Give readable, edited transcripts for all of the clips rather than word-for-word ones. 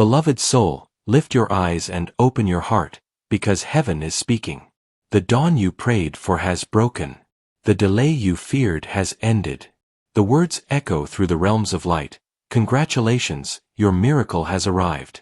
Beloved soul, lift your eyes and open your heart, because heaven is speaking. The dawn you prayed for has broken. The delay you feared has ended. The words echo through the realms of light. Congratulations, your miracle has arrived.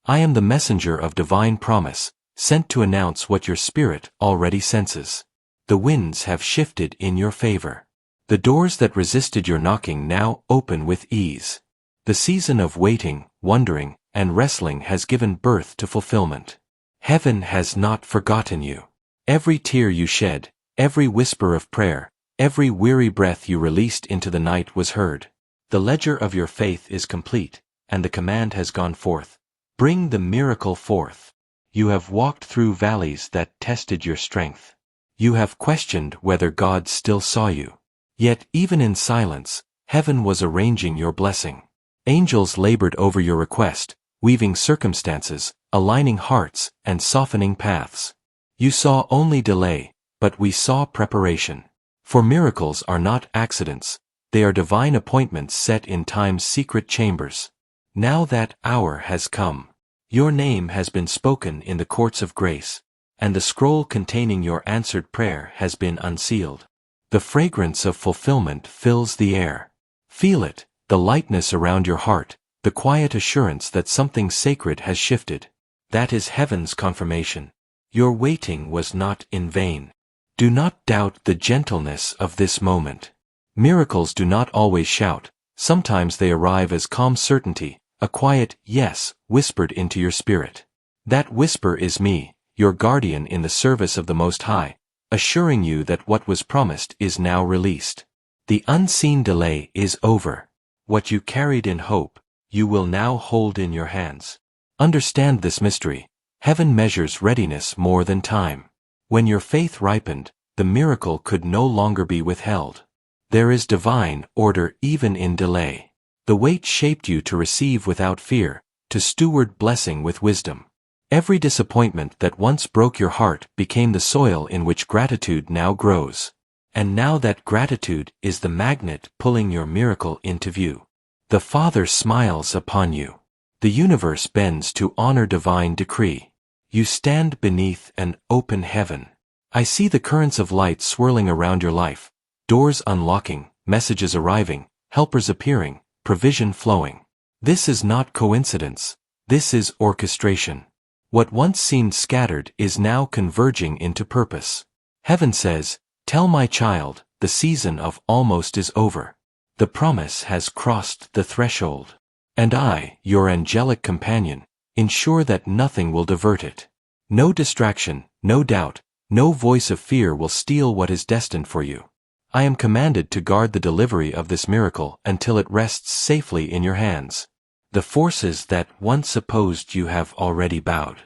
I am the messenger of divine promise, sent to announce what your spirit already senses. The winds have shifted in your favor. The doors that resisted your knocking now open with ease. The season of waiting, wondering, and wrestling has given birth to fulfillment. Heaven has not forgotten you. Every tear you shed, every whisper of prayer, every weary breath you released into the night was heard. The ledger of your faith is complete, and the command has gone forth. Bring the miracle forth. You have walked through valleys that tested your strength. You have questioned whether God still saw you. Yet even in silence, heaven was arranging your blessing. Angels labored over your request, weaving circumstances, aligning hearts, and softening paths. You saw only delay, but we saw preparation. For miracles are not accidents, they are divine appointments set in time's secret chambers. Now that hour has come. Your name has been spoken in the courts of grace, and the scroll containing your answered prayer has been unsealed. The fragrance of fulfillment fills the air. Feel it, the lightness around your heart, the quiet assurance that something sacred has shifted. That is heaven's confirmation. Your waiting was not in vain. Do not doubt the gentleness of this moment. Miracles do not always shout, sometimes they arrive as calm certainty, a quiet yes whispered into your spirit. That whisper is me, your guardian in the service of the Most High, assuring you that what was promised is now released. The unseen delay is over. What you carried in hope, you will now hold in your hands. Understand this mystery. Heaven measures readiness more than time. When your faith ripened, the miracle could no longer be withheld. There is divine order even in delay. The wait shaped you to receive without fear, to steward blessing with wisdom. Every disappointment that once broke your heart became the soil in which gratitude now grows. And now that gratitude is the magnet pulling your miracle into view. The Father smiles upon you. The universe bends to honor divine decree. You stand beneath an open heaven. I see the currents of light swirling around your life, doors unlocking, messages arriving, helpers appearing, provision flowing. This is not coincidence. This is orchestration. What once seemed scattered is now converging into purpose. Heaven says, "Tell my child, the season of almost is over. The promise has crossed the threshold. And I, your angelic companion, ensure that nothing will divert it. No distraction, no doubt, no voice of fear will steal what is destined for you. I am commanded to guard the delivery of this miracle until it rests safely in your hands. The forces that once opposed you have already bowed.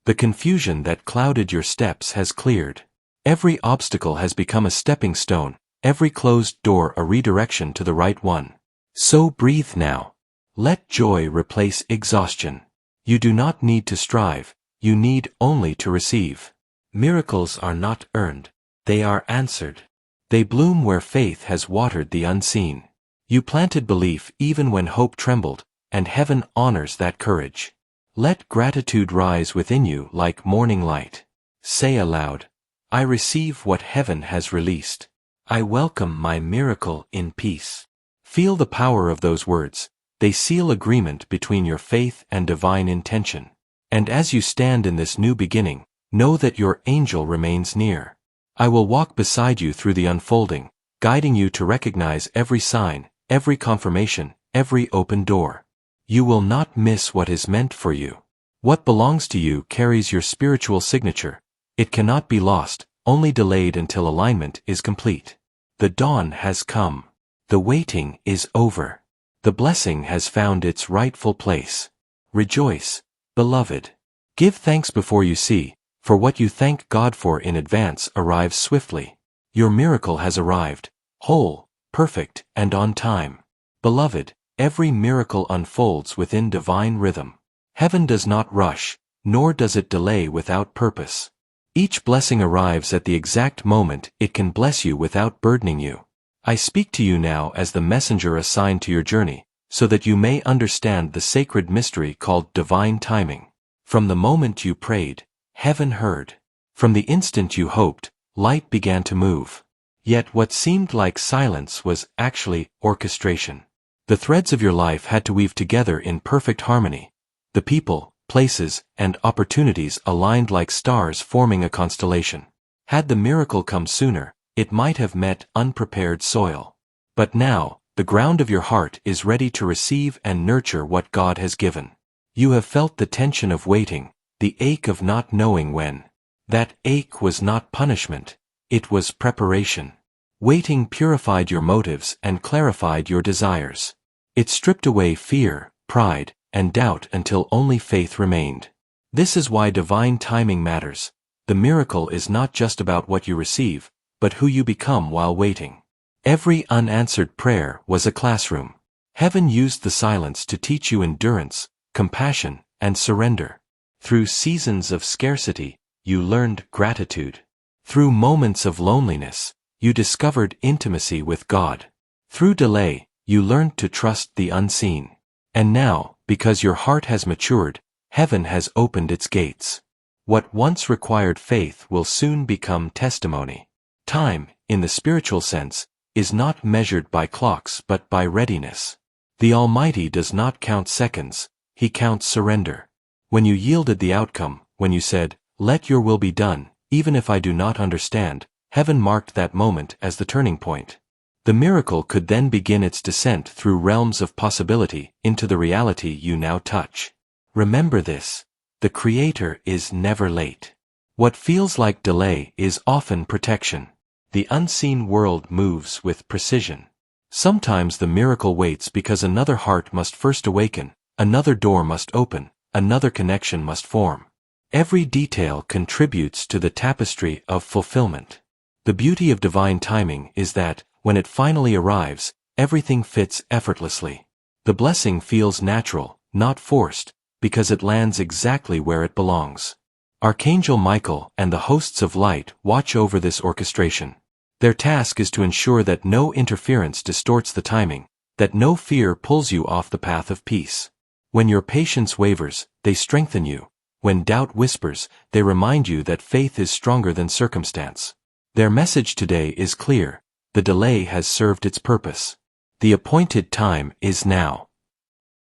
The confusion that clouded your steps has cleared. Every obstacle has become a stepping stone, every closed door a redirection to the right one. So breathe now. Let joy replace exhaustion. You do not need to strive, you need only to receive. Miracles are not earned, they are answered. They bloom where faith has watered the unseen. You planted belief even when hope trembled, and heaven honors that courage. Let gratitude rise within you like morning light. Say aloud, I receive what heaven has released. I welcome my miracle in peace. Feel the power of those words. They seal agreement between your faith and divine intention. And as you stand in this new beginning, know that your angel remains near. I will walk beside you through the unfolding, guiding you to recognize every sign, every confirmation, every open door. You will not miss what is meant for you. What belongs to you carries your spiritual signature. It cannot be lost, only delayed until alignment is complete. The dawn has come. The waiting is over. The blessing has found its rightful place. Rejoice, beloved. Give thanks before you see, for what you thank God for in advance arrives swiftly. Your miracle has arrived, whole, perfect, and on time. Beloved, every miracle unfolds within divine rhythm. Heaven does not rush, nor does it delay without purpose. Each blessing arrives at the exact moment it can bless you without burdening you. I speak to you now as the messenger assigned to your journey, so that you may understand the sacred mystery called divine timing. From the moment you prayed, heaven heard. From the instant you hoped, light began to move. Yet what seemed like silence was actually orchestration. The threads of your life had to weave together in perfect harmony. The people, places, and opportunities aligned like stars forming a constellation. Had the miracle come sooner, it might have met unprepared soil. But now, the ground of your heart is ready to receive and nurture what God has given. You have felt the tension of waiting, the ache of not knowing when. That ache was not punishment, it was preparation. Waiting purified your motives and clarified your desires. It stripped away fear, pride, and doubt until only faith remained. This is why divine timing matters. The miracle is not just about what you receive, but who you become while waiting. Every unanswered prayer was a classroom. Heaven used the silence to teach you endurance, compassion, and surrender. Through seasons of scarcity, you learned gratitude. Through moments of loneliness, you discovered intimacy with God. Through delay, you learned to trust the unseen. And now, because your heart has matured, heaven has opened its gates. What once required faith will soon become testimony. Time, in the spiritual sense, is not measured by clocks but by readiness. The Almighty does not count seconds, He counts surrender. When you yielded the outcome, when you said, "Let your will be done, even if I do not understand," heaven marked that moment as the turning point. The miracle could then begin its descent through realms of possibility into the reality you now touch. Remember this: the Creator is never late. What feels like delay is often protection. The unseen world moves with precision. Sometimes the miracle waits because another heart must first awaken, another door must open, another connection must form. Every detail contributes to the tapestry of fulfillment. The beauty of divine timing is that, when it finally arrives, everything fits effortlessly. The blessing feels natural, not forced, because it lands exactly where it belongs. Archangel Michael and the hosts of light watch over this orchestration. Their task is to ensure that no interference distorts the timing, that no fear pulls you off the path of peace. When your patience wavers, they strengthen you. When doubt whispers, they remind you that faith is stronger than circumstance. Their message today is clear: the delay has served its purpose. The appointed time is now.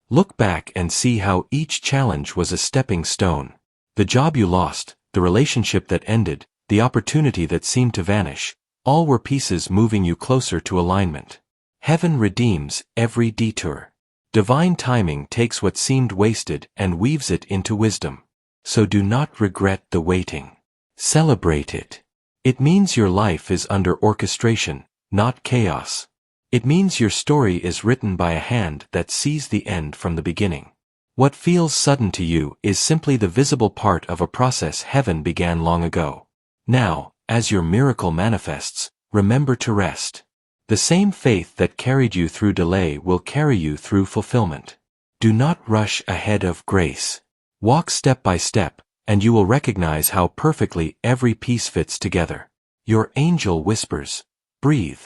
Look back and see how each challenge was a stepping stone. The job you lost, the relationship that ended, the opportunity that seemed to vanish, all were pieces moving you closer to alignment. Heaven redeems every detour. Divine timing takes what seemed wasted and weaves it into wisdom. So do not regret the waiting. Celebrate it. It means your life is under orchestration, not chaos. It means your story is written by a hand that sees the end from the beginning. What feels sudden to you is simply the visible part of a process heaven began long ago. Now, as your miracle manifests, remember to rest. The same faith that carried you through delay will carry you through fulfillment. Do not rush ahead of grace. Walk step by step, and you will recognize how perfectly every piece fits together. Your angel whispers, "Breathe."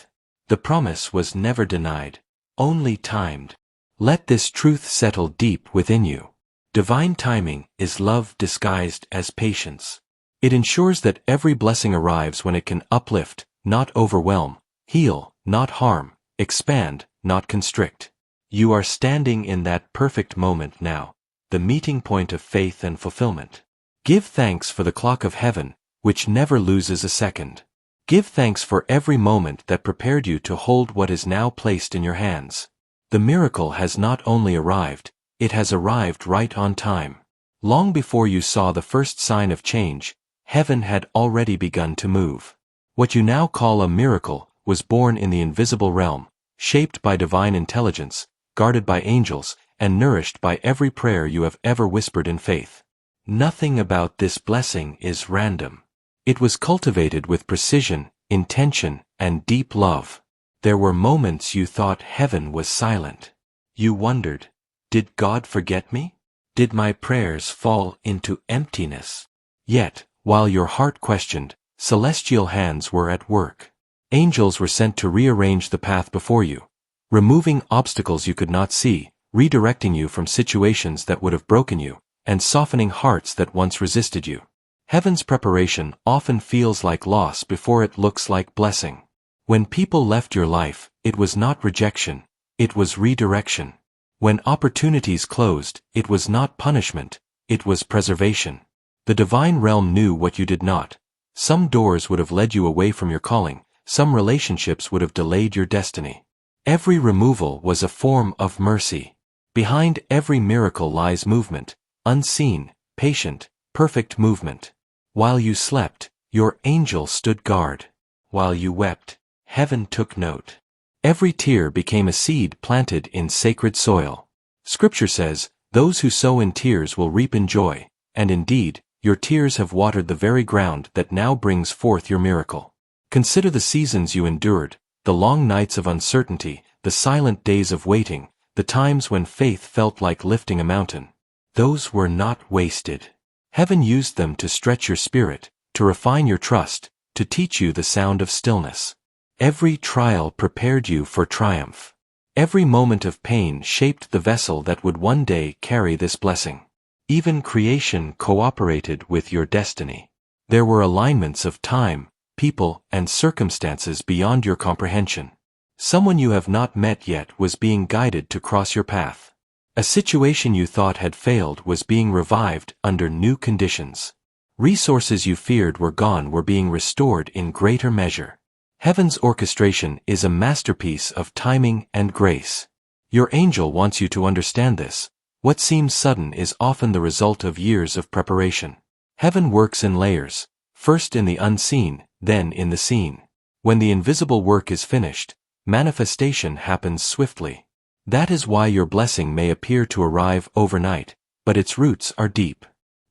The promise was never denied, only timed. Let this truth settle deep within you. Divine timing is love disguised as patience. It ensures that every blessing arrives when it can uplift, not overwhelm, heal, not harm, expand, not constrict. You are standing in that perfect moment now, the meeting point of faith and fulfillment. Give thanks for the clock of heaven, which never loses a second. Give thanks for every moment that prepared you to hold what is now placed in your hands. The miracle has not only arrived, it has arrived right on time. Long before you saw the first sign of change, heaven had already begun to move. What you now call a miracle was born in the invisible realm, shaped by divine intelligence, guarded by angels, and nourished by every prayer you have ever whispered in faith. Nothing about this blessing is random. It was cultivated with precision, intention, and deep love. There were moments you thought heaven was silent. You wondered, did God forget me? Did my prayers fall into emptiness? Yet, while your heart questioned, celestial hands were at work. Angels were sent to rearrange the path before you, removing obstacles you could not see, redirecting you from situations that would have broken you, and softening hearts that once resisted you. Heaven's preparation often feels like loss before it looks like blessing. When people left your life, it was not rejection, it was redirection. When opportunities closed, it was not punishment, it was preservation. The divine realm knew what you did not. Some doors would have led you away from your calling, some relationships would have delayed your destiny. Every removal was a form of mercy. Behind every miracle lies movement, unseen, patient, perfect movement. While you slept, your angel stood guard. While you wept, heaven took note. Every tear became a seed planted in sacred soil. Scripture says, "Those who sow in tears will reap in joy," and indeed, your tears have watered the very ground that now brings forth your miracle. Consider the seasons you endured, the long nights of uncertainty, the silent days of waiting, the times when faith felt like lifting a mountain. Those were not wasted. Heaven used them to stretch your spirit, to refine your trust, to teach you the sound of stillness. Every trial prepared you for triumph. Every moment of pain shaped the vessel that would one day carry this blessing. Even creation cooperated with your destiny. There were alignments of time, people, and circumstances beyond your comprehension. Someone you have not met yet was being guided to cross your path. A situation you thought had failed was being revived under new conditions. Resources you feared were gone were being restored in greater measure. Heaven's orchestration is a masterpiece of timing and grace. Your angel wants you to understand this. What seems sudden is often the result of years of preparation. Heaven works in layers, first in the unseen, then in the seen. When the invisible work is finished, manifestation happens swiftly. That is why your blessing may appear to arrive overnight, but its roots are deep.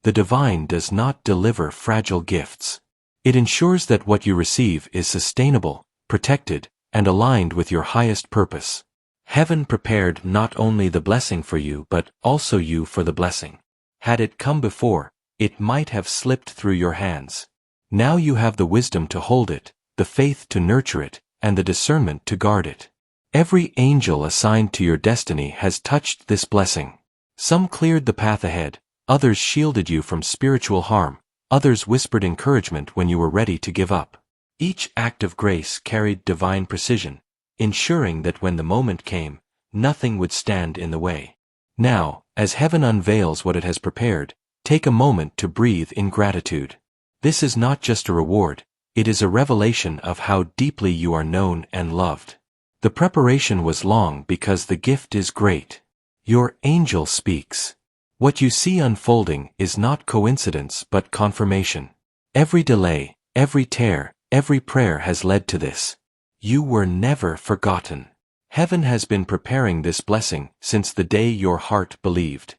The divine does not deliver fragile gifts. It ensures that what you receive is sustainable, protected, and aligned with your highest purpose. Heaven prepared not only the blessing for you but also you for the blessing. Had it come before, it might have slipped through your hands. Now you have the wisdom to hold it, the faith to nurture it, and the discernment to guard it. Every angel assigned to your destiny has touched this blessing. Some cleared the path ahead, others shielded you from spiritual harm, others whispered encouragement when you were ready to give up. Each act of grace carried divine precision, ensuring that when the moment came, nothing would stand in the way. Now, as heaven unveils what it has prepared, take a moment to breathe in gratitude. This is not just a reward, it is a revelation of how deeply you are known and loved. The preparation was long because the gift is great. Your angel speaks. What you see unfolding is not coincidence but confirmation. Every delay, every tear, every prayer has led to this. You were never forgotten. Heaven has been preparing this blessing since the day your heart believed.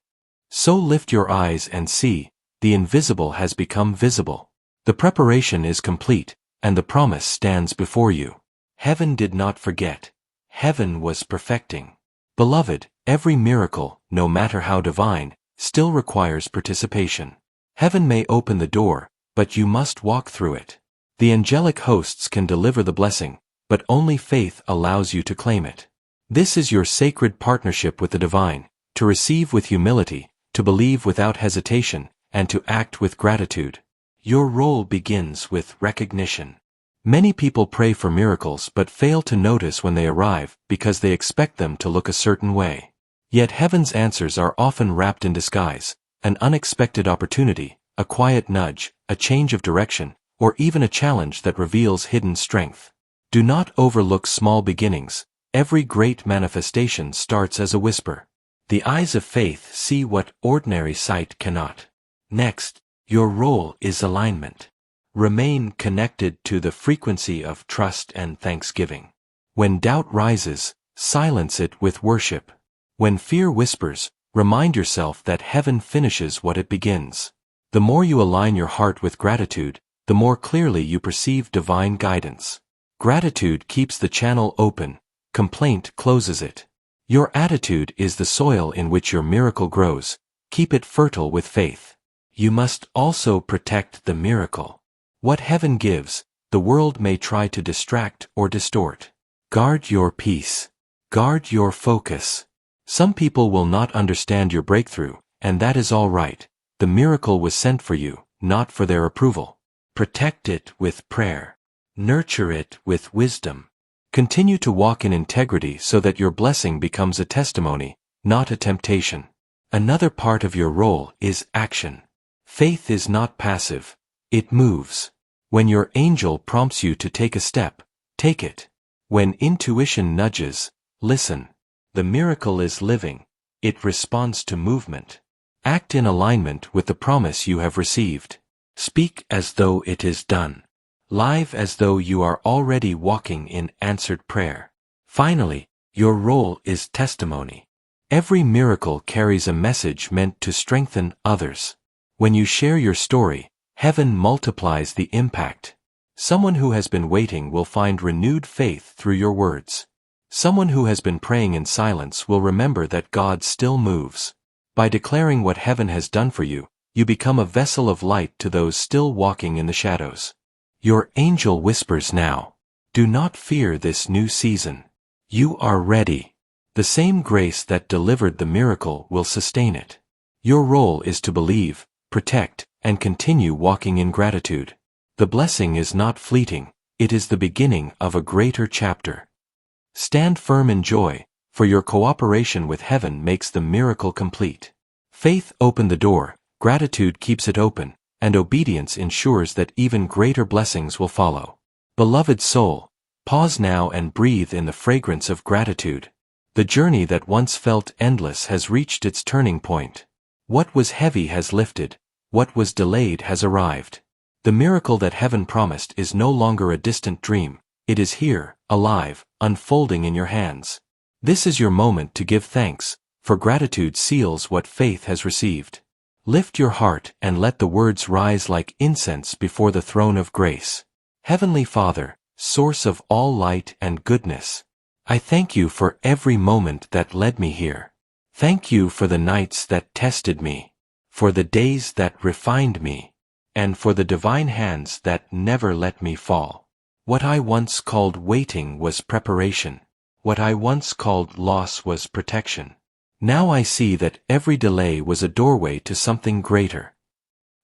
So lift your eyes and see, the invisible has become visible. The preparation is complete, and the promise stands before you. Heaven did not forget. Heaven was perfecting. Beloved, every miracle, no matter how divine, still requires participation. Heaven may open the door, but you must walk through it. The angelic hosts can deliver the blessing, but only faith allows you to claim it. This is your sacred partnership with the divine, to receive with humility, to believe without hesitation, and to act with gratitude. Your role begins with recognition. Many people pray for miracles but fail to notice when they arrive because they expect them to look a certain way. Yet heaven's answers are often wrapped in disguise, an unexpected opportunity, a quiet nudge, a change of direction, or even a challenge that reveals hidden strength. Do not overlook small beginnings. Every great manifestation starts as a whisper. The eyes of faith see what ordinary sight cannot. Next, your role is alignment. Remain connected to the frequency of trust and thanksgiving. When doubt rises, silence it with worship. When fear whispers, remind yourself that heaven finishes what it begins. The more you align your heart with gratitude, the more clearly you perceive divine guidance. Gratitude keeps the channel open, complaint closes it. Your attitude is the soil in which your miracle grows. Keep it fertile with faith. You must also protect the miracle. What heaven gives, the world may try to distract or distort. Guard your peace. Guard your focus. Some people will not understand your breakthrough, and that is all right. The miracle was sent for you, not for their approval. Protect it with prayer. Nurture it with wisdom. Continue to walk in integrity so that your blessing becomes a testimony, not a temptation. Another part of your role is action. Faith is not passive. It moves. When your angel prompts you to take a step, take it. When intuition nudges, listen. The miracle is living. It responds to movement. Act in alignment with the promise you have received. Speak as though it is done. Live as though you are already walking in answered prayer. Finally, your role is testimony. Every miracle carries a message meant to strengthen others. When you share your story, heaven multiplies the impact. Someone who has been waiting will find renewed faith through your words. Someone who has been praying in silence will remember that God still moves. By declaring what heaven has done for you, you become a vessel of light to those still walking in the shadows. Your angel whispers now, do not fear this new season. You are ready. The same grace that delivered the miracle will sustain it. Your role is to believe, protect, and continue walking in gratitude. The blessing is not fleeting, it is the beginning of a greater chapter. Stand firm in joy, for your cooperation with heaven makes the miracle complete. Faith opened the door, gratitude keeps it open, and obedience ensures that even greater blessings will follow. Beloved soul, pause now and breathe in the fragrance of gratitude. The journey that once felt endless has reached its turning point. What was heavy has lifted, what was delayed has arrived. The miracle that heaven promised is no longer a distant dream, it is here, alive, unfolding in your hands. This is your moment to give thanks, for gratitude seals what faith has received. Lift your heart and let the words rise like incense before the throne of grace. Heavenly Father, source of all light and goodness, I thank you for every moment that led me here. Thank you for the nights that tested me, for the days that refined me, and for the divine hands that never let me fall. What I once called waiting was preparation. What I once called loss was protection. Now I see that every delay was a doorway to something greater.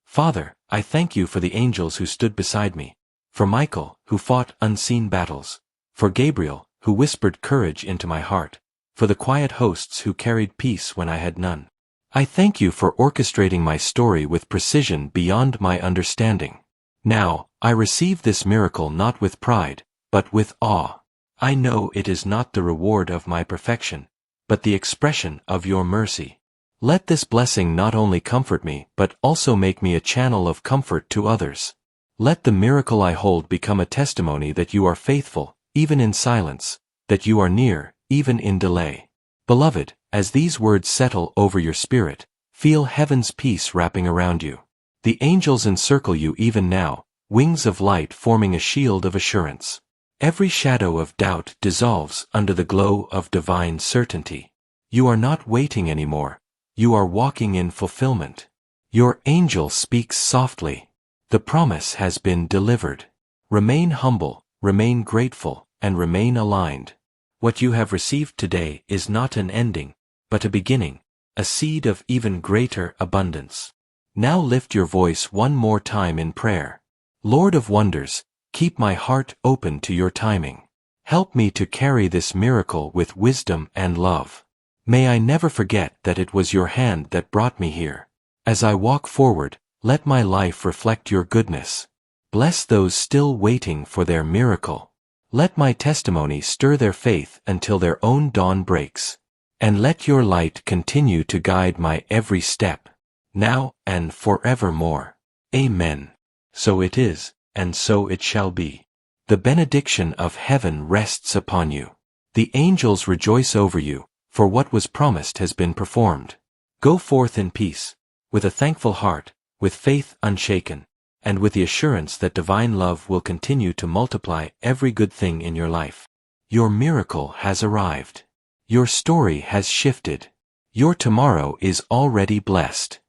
Father, I thank you for the angels who stood beside me, for Michael, who fought unseen battles, for Gabriel, who whispered courage into my heart, for the quiet hosts who carried peace when I had none. I thank you for orchestrating my story with precision beyond my understanding. Now, I receive this miracle not with pride, but with awe. I know it is not the reward of my perfection, but the expression of your mercy. Let this blessing not only comfort me, but also make me a channel of comfort to others. Let the miracle I hold become a testimony that you are faithful, even in silence, that you are near, even in delay. Beloved, as these words settle over your spirit, feel heaven's peace wrapping around you. The angels encircle you even now, wings of light forming a shield of assurance. Every shadow of doubt dissolves under the glow of divine certainty. You are not waiting anymore. You are walking in fulfillment. Your angel speaks softly. The promise has been delivered. Remain humble, remain grateful, and remain aligned. What you have received today is not an ending, but a beginning, a seed of even greater abundance. Now lift your voice one more time in prayer. Lord of wonders, keep my heart open to your timing. Help me to carry this miracle with wisdom and love. May I never forget that it was your hand that brought me here. As I walk forward, let my life reflect your goodness. Bless those still waiting for their miracle. Let my testimony stir their faith until their own dawn breaks. And let your light continue to guide my every step, now and forevermore. Amen. So it is, and so it shall be. The benediction of heaven rests upon you. The angels rejoice over you, for what was promised has been performed. Go forth in peace, with a thankful heart, with faith unshaken, and with the assurance that divine love will continue to multiply every good thing in your life. Your miracle has arrived. Your story has shifted. Your tomorrow is already blessed.